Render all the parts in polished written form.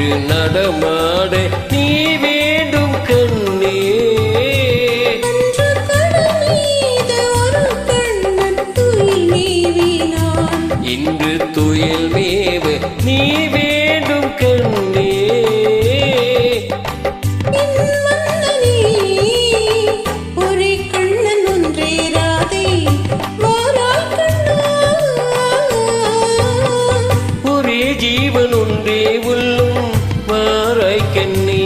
என்று நடமாட நீ வேண்டும் கண்ணே. இன்று துயில் மேவ நீ வேண்டும் கண்ணே. ஒரே கண்ணன் ஒன்றே ராதே ஒரே ஜீவன் ஒன்றே உள்ளும் வாராய் கண்ணே.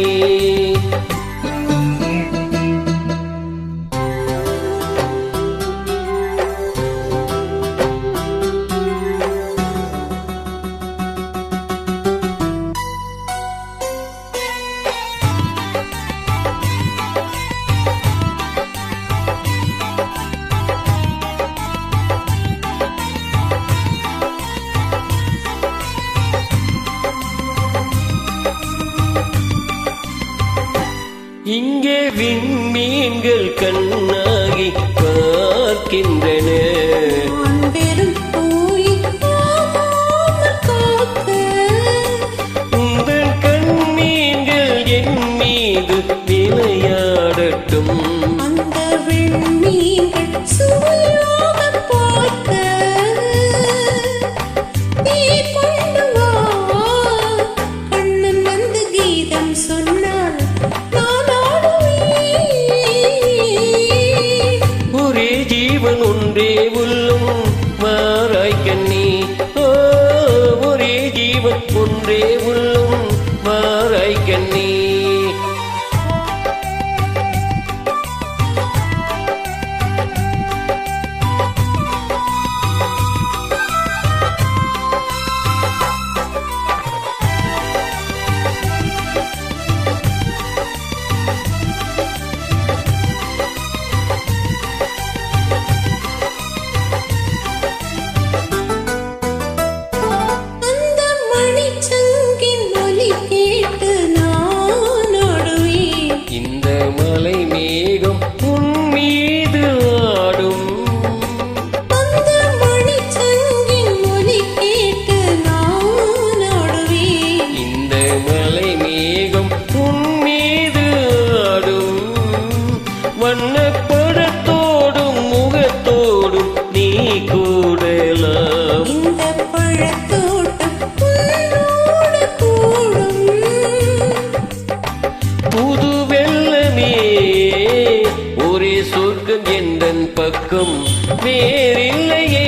இங்கே விண்மீன்கள் கண்ணாகி பார்க்கின்றன. உங்கள் கண்மீன்கள் என் மீது விளையாடட்டும். ஜீவன் ஒன்றே உள்ளும் வாராய் கண்ணே. ஒரே ஜீவன் ஒன்றே உள்ளும் வாராய் கண்ணே. வண்ணப்படத்தோடும் முகத்தோடும் நீ கூடலாம். இந்த பழத்தோட்டம் கூடும். புது வெள்ளமே ஒரே சொர்க்கம் எந்தன் பக்கம் வேறில்லையே.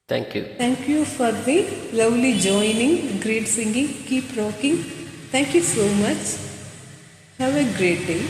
Thank you. Thank you for the lovely joining, great singing, keep rocking. Thank you so much. Have a great day.